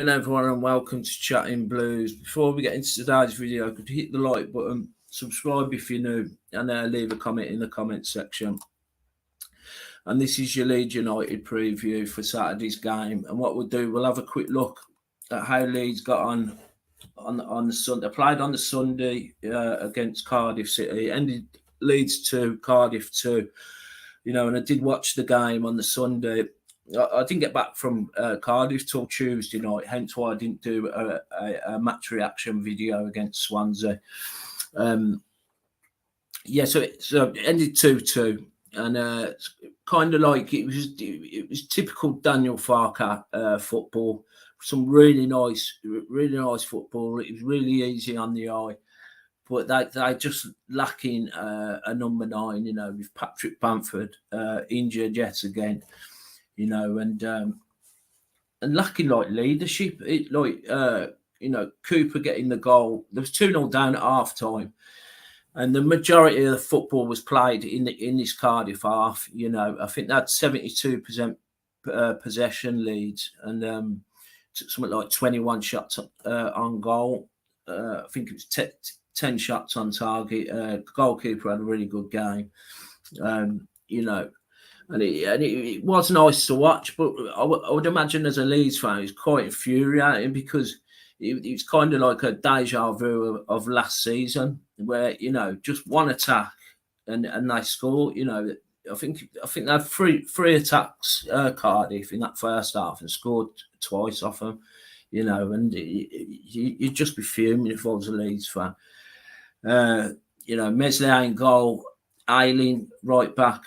everyone, and welcome to Chatting Blues. Before we get into today's video, could you hit the like button, subscribe if you're new, and leave a comment in the comment section. And this is your Leeds United preview for Saturday's game. And what we'll do, we'll have a quick look at how Leeds got on the Sunday. Played on the Sunday against Cardiff City. Ended Leeds 2, Cardiff 2. And I did watch the game on the Sunday. I didn't get back from Cardiff till Tuesday night, hence why I didn't do a match reaction video against Swansea. So it ended 2-2, and it's kind of like it was typical Daniel Farke football. Some really nice football. It was really easy on the eye, but they just lacking a number 9. With Patrick Bamford injured yet again. And lacking like leadership. Cooper getting the goal. There was 2-0 down at half time, and the majority of the football was played in this Cardiff half. I think they had 72% possession Leeds, and something like 21 shots on goal. I think it was 10 shots on target. Goalkeeper had a really good game. And it was nice to watch, but I would imagine as a Leeds fan, it's quite infuriating because it's kind of like a deja vu of last season, where just one attack and they score. I think they had three attacks Cardiff in that first half and scored twice off them. And you'd just be fuming if I was a Leeds fan. Meslier in goal, Ayling right back,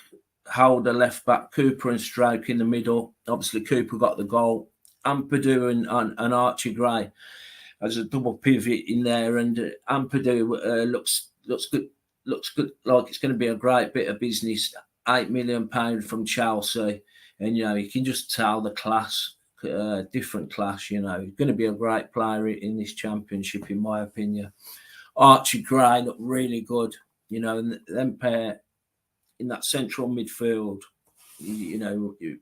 Holder left back, Cooper and Stroke in the middle. Obviously, Cooper got the goal. Ampadu and Archie Gray as a double pivot in there, and Ampadu looks good. Looks good, like it's going to be a great bit of business. £8 million from Chelsea, and you can just tell the class, different class. He's going to be a great player in this championship, in my opinion. Archie Gray looked really good. And then pair in that central midfield, we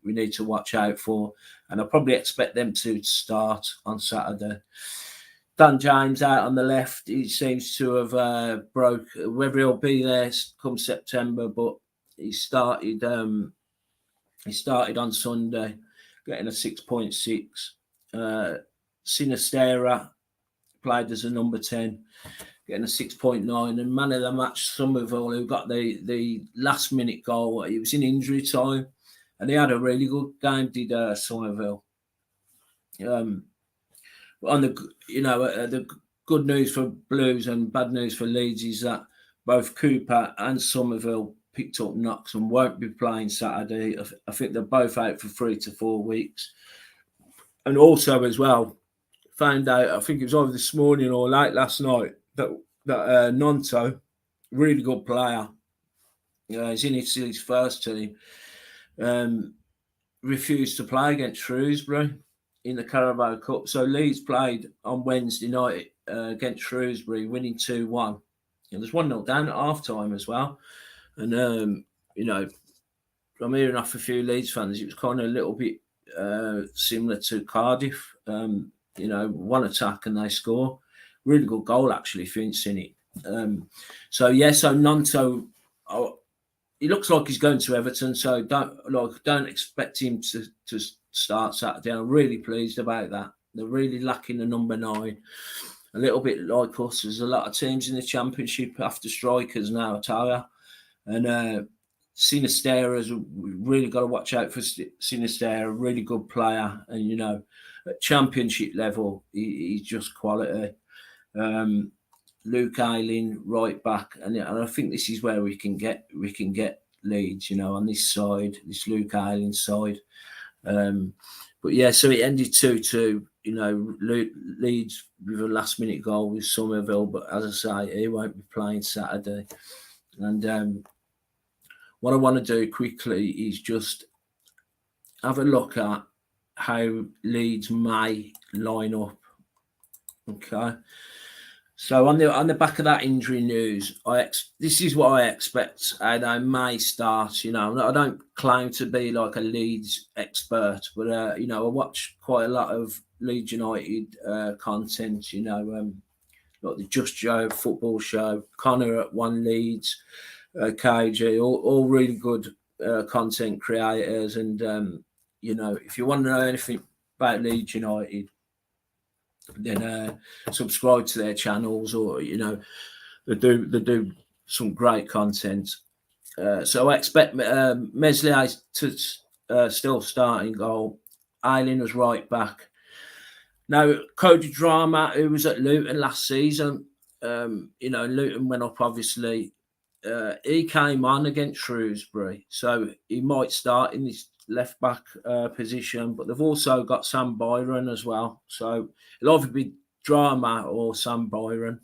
need to watch out for, and I probably expect them to start on Saturday. Dan James out on the left. He seems to have broke. Whether he'll be there come September, but he started on Sunday, getting a 6.6. Sinistera played as a number 10. Getting a 6.9, and man of the match Somerville, who got the last minute goal. He was in injury time, and he had a really good game. Did Somerville? On the good news for Blues and bad news for Leeds is that both Cooper and Somerville picked up knocks and won't be playing Saturday. I think they're both out for 3 to 4 weeks, and also as well found out. I think it was either this morning or late last night. That Nonto, really good player, he's in Italy's first team, refused to play against Shrewsbury in the Carabao Cup. So Leeds played on Wednesday night against Shrewsbury, winning 2-1. And there's 1-0 down at half time as well. And, I'm hearing off a few Leeds fans, it was kind of a little bit similar to Cardiff. One attack and they score. Really good goal, actually, if you ain't seen it. So Nonto, he looks like he's going to Everton, so don't expect him to start Saturday. I'm really pleased about that. They're really lacking the number 9. A little bit like us. There's a lot of teams in the Championship after strikers now, I tell you. And Sinistera's really got to watch out for Sinistera, a really good player. And, at Championship level, he's just quality. Luke Ayling right back, and I think this is where we can get Leeds, on this side, this Luke Ayling side. So it ended 2-2. Leeds with a last minute goal with Somerville, but as I say, he won't be playing Saturday. And what I want to do quickly is just have a look at how Leeds may line up. Okay. So on the back of that injury news, this is what I expect how they may start. I don't claim to be like a Leeds expert, but I watch quite a lot of Leeds United content, like the Just Joe football show, Connor at One Leeds, KG, all really good content creators. And, if you want to know anything about Leeds United, then subscribe to their channels, or, they do some great content. So I expect Meslier to still starting goal. Ayling was right back. Now, Cody Drama, who was at Luton last season, Luton went up, obviously. He came on against Shrewsbury, so he might start in this left back position. But they've also got Sam Byron as well, so it'll either be Drama or Sam Byron.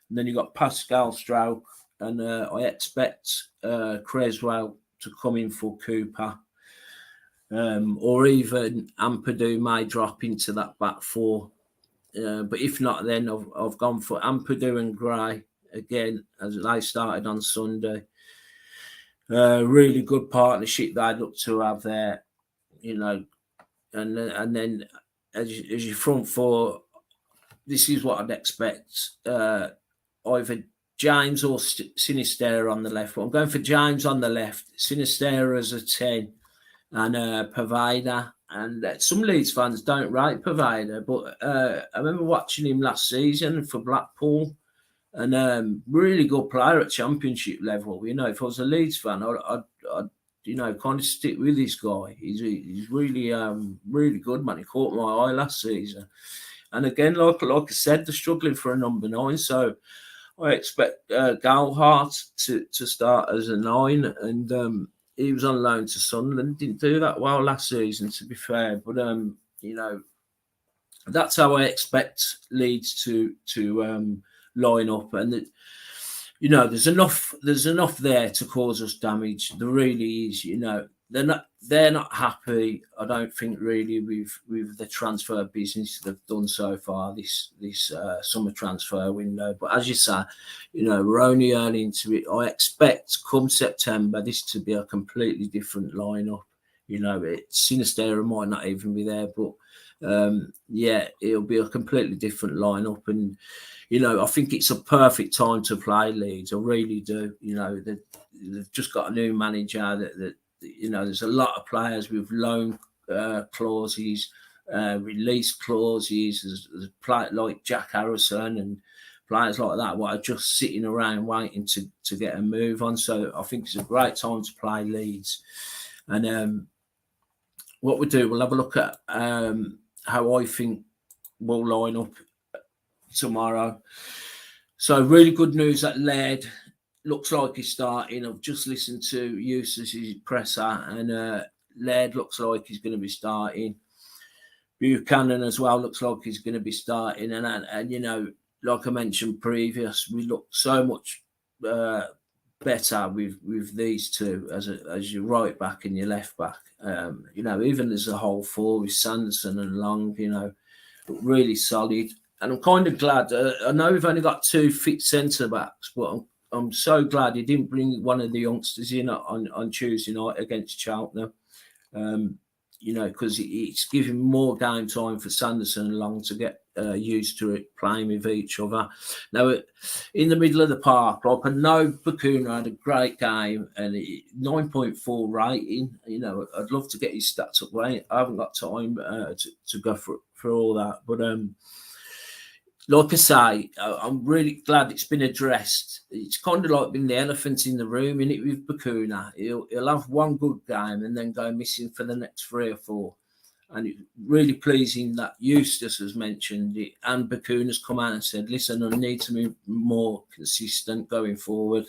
And then you've got Pascal Strauch, and I expect Creswell to come in for Cooper. Or even Ampadu may drop into that back four. But if not, then I've gone for Ampadu and Gray again, as they started on Sunday. Really good partnership they'd look to have there, and then as your front four, this is what I'd expect. Either James or Sinisterra on the left. But I'm going for James on the left, Sinisterra as a 10, and Pavida. And some Leeds fans don't rate Pavida, but I remember watching him last season for Blackpool, and really good player at Championship level. If I was a Leeds fan, I'd kind of stick with this guy. He's really really good, man. He caught my eye last season. And again, like I said, they're struggling for a number 9, so I expect Galhart to start as a 9, and he was on loan to Sunderland. Didn't do that well last season, to be fair. But that's how I expect Leeds to line up, and there's enough there to cause us damage. There really is. They're not happy, I don't think, really with the transfer business they've done so far this summer transfer window. But as you say, we're only early into it. I expect come September this to be a completely different lineup. Sinisterra might not even be there, but it'll be a completely different lineup. And I think it's a perfect time to play Leeds. I really do. They've just got a new manager that there's a lot of players with loan clauses, release clauses. There's players like Jack Harrison and players like that what are just sitting around waiting to get a move on. So I think it's a great time to play Leeds. And what we'll do, we'll have a look at how I think we'll line up tomorrow. So really good news that Laird looks like he's starting. I've just listened to Eustace's presser, and Laird looks like he's going to be starting. Buchanan as well looks like he's going to be starting. And like I mentioned previous, we look so much better with these two as your right back and your left back. Even as a whole four with Sanderson and Long, really solid. And I'm kind of glad. I know we've only got 2 fit centre backs, but I'm so glad he didn't bring one of the youngsters in on Tuesday night against Cheltenham. Because it's giving more game time for Sanderson and Long to get used to it, playing with each other. Now, in the middle of the park, I know Bakuna had a great game and 9.4 rating. I'd love to get his stats up, right? I haven't got time to go for all that. But like I say, I'm really glad it's been addressed. It's kind of like being the elephant in the room, innit, with Bakuna. He'll have one good game and then go missing for the next 3 or 4. And it's really pleasing that Eustace has mentioned it and Bakuna's come out and said, listen, I need to be more consistent going forward.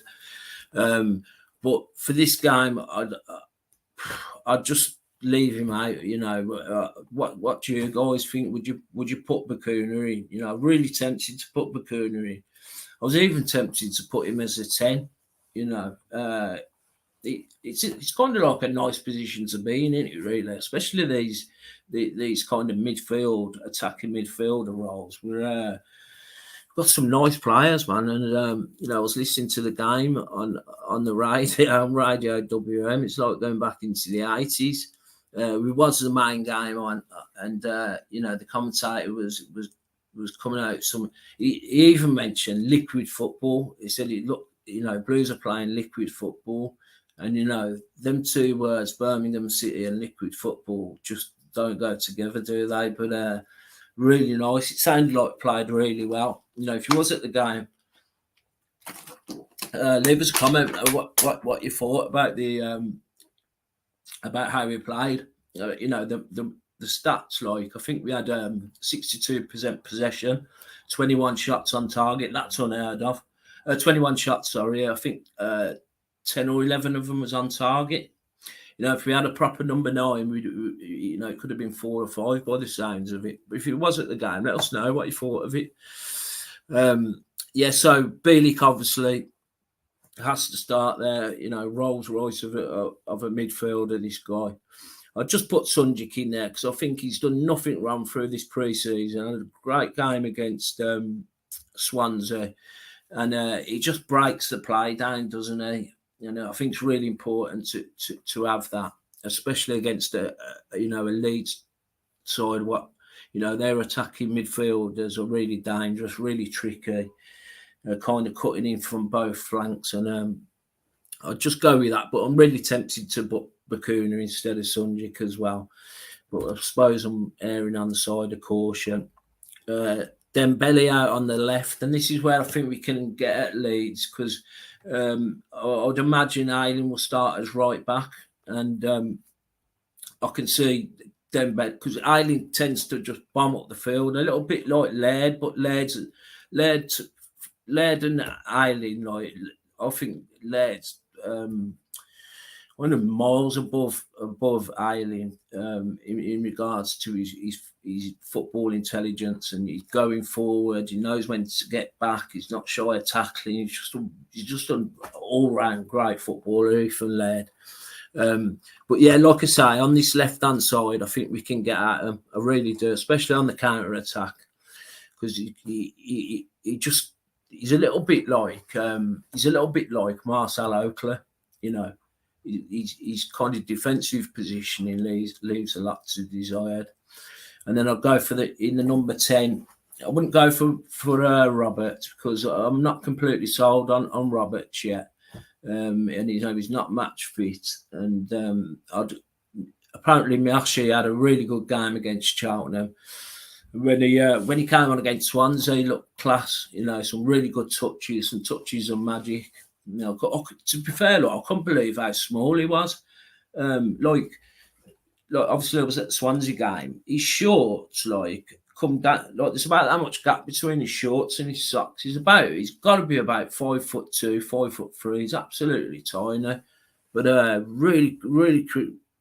But for this game, I'd just leave him out. What do you guys think? Would you put Bakuna in? I'm really tempted to put Bakuna in. I was even tempted to put him as a 10. It's kind of like a nice position to be in, isn't it, really? Especially these kind of attacking midfielder roles. We're got some nice players, man. And I was listening to the game on the radio, on Radio WM. It's like going back into the 80s. it was the main game on, and the commentator was coming out. He even mentioned liquid football. He said it looked, Blues are playing liquid football, and them two words, Birmingham City and liquid football, just don't go together, do they? But really nice. It sounded like played really well. If you was at the game, leave us a comment what you thought about about how we played. The stats, like I think we had 62% possession, 21 shots on target. That's unheard of. 21 shots, sorry. I think 10 or 11 of them was on target. If we had a proper number 9, it could have been 4 or 5 by the sounds of it. But if it was at the game, let us know what you thought of it. So Bielik obviously has to start there. Rolls Royce of a midfielder, this guy. I just put Sunjic in there because I think he's done nothing wrong through this pre-season. Had a great game against Swansea, and he just breaks the play down, doesn't he? I think it's really important to have that, especially against a Leeds side. Their attacking midfielders are really dangerous, really tricky, kind of cutting in from both flanks, and I'll just go with that. But I'm really tempted to put Bakuna instead of Sunjic as well. But I suppose I'm erring on the side of caution. Dembele out on the left, and this is where I think we can get at Leeds, because I'd imagine Ayling will start as right back, and I can see Dembele, because Ayling tends to just bomb up the field a little bit like Laird, but Laird and Ayling, like I think Laird's one of miles above Ayling in regards to his football intelligence, and he's going forward. He knows when to get back. He's not shy of tackling. He's just an all round great footballer, Ethan Laird. But yeah, like I say, on this left hand side, I think we can get at him. I really do, especially on the counter attack, because he's a little bit like Marcel Oakley, His kind of defensive positioning leaves a lot to desired. And then I'll go in the number 10. I wouldn't go for Roberts, because I'm not completely sold on Roberts yet. And he's not match fit. And apparently Miashi had a really good game against Cheltenham. When he came on against Swansea, he looked class. Some really good touches, some touches of magic. To be fair, I couldn't believe how small he was. Like obviously I was at the Swansea game. His shorts come down, there's about that much gap between his shorts and his socks. He's got to be about 5'2", 5'3". He's absolutely tiny, but really, really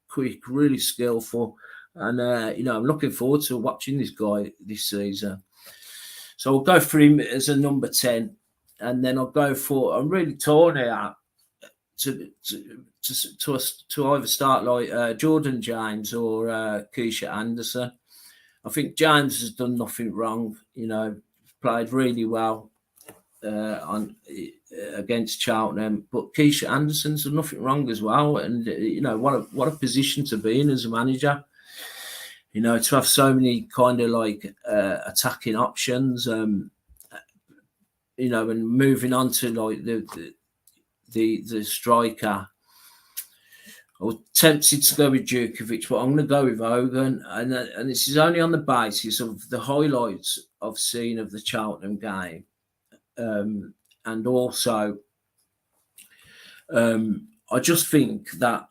quick, really skillful, and I'm looking forward to watching this guy this season. So I'll go for him as a number 10. And then I'm really torn here to either start like Jordan James or Keisha Anderson. I think James has done nothing wrong. Played really well against Cheltenham, but Keisha Anderson's done nothing wrong as well. And what a position to be in as a manager. To have so many kind of like attacking options. And moving on to like the striker, I was tempted to go with Djukovic, but I'm going to go with Hogan, and this is only on the basis of the highlights I've seen of the Cheltenham game, and also I just think that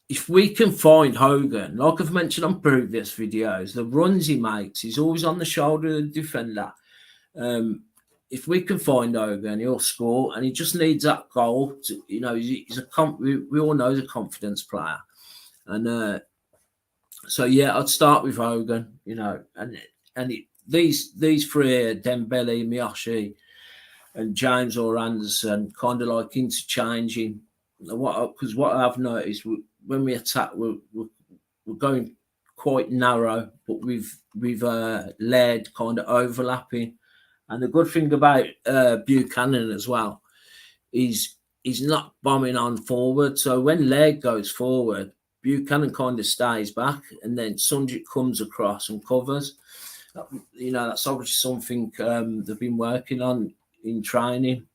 if we can find Hogan, like I've mentioned on previous videos, the runs he makes, he's always on the shoulder of the defender. If we can find Hogan, he'll score, and he just needs that goal. We all know he's a confidence player, and so yeah, I'd start with Hogan. These three here, Dembele, Miyoshi, and James or Anderson, kind of like interchanging. Because what I've noticed when we attack, we're going quite narrow, but we've Laird kind of overlapping. And the good thing about Buchanan as well, he's not bombing on forward. So when Laird goes forward, Buchanan kind of stays back, and then Sunjic comes across and covers. That's obviously something they've been working on in training.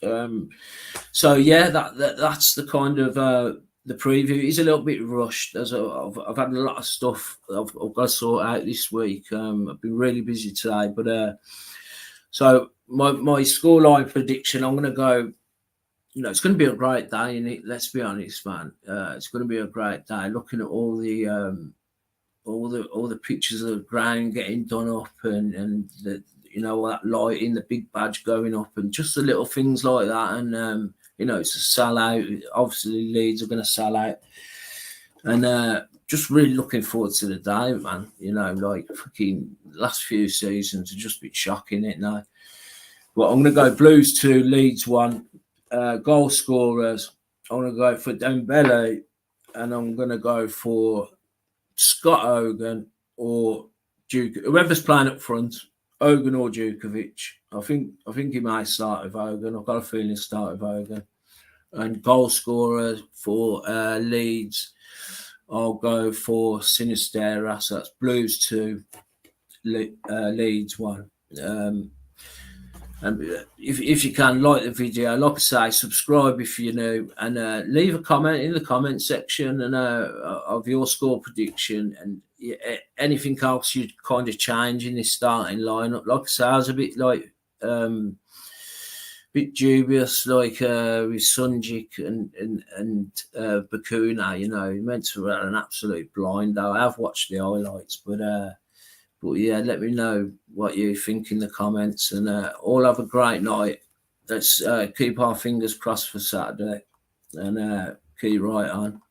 So yeah, that's the kind of the preview. It's a little bit rushed as I've had a lot of stuff I've got to sort out this week. I've been really busy today, but so my scoreline prediction, I'm going to go. It's going to be a great day, and let's be honest, man. It's going to be a great day. Looking at all the pictures of the ground getting done up, and all that lighting, the big badge going up, and just the little things like that. And it's a sellout. Obviously, Leeds are going to sell out, and just really looking forward to the day, man. Like fucking last few seasons have just been shocking, it now. Well, I'm going to go Blues 2, Leeds 1. Goal scorers, I'm going to go for Dembele, and I'm going to go for Scott Hogan or Duke, whoever's playing up front, Hogan or Djukovic. I think he might start with Hogan. I've got a feeling start with Hogan. And goal scorer for Leeds, I'll go for Sinistera. So that's Blues 2, Leeds 1. And if you can, like the video, like I say, subscribe if you're new, and leave a comment in the comment section and of your score prediction, and anything else you'd kind of change in this starting lineup. Like I say, I was a bit dubious, like with Sunjic and Bakuna. He meant to have an absolute blind. I have watched the highlights, but yeah, let me know what you think in the comments, and all have a great night. Let's keep our fingers crossed for Saturday, and keep right on.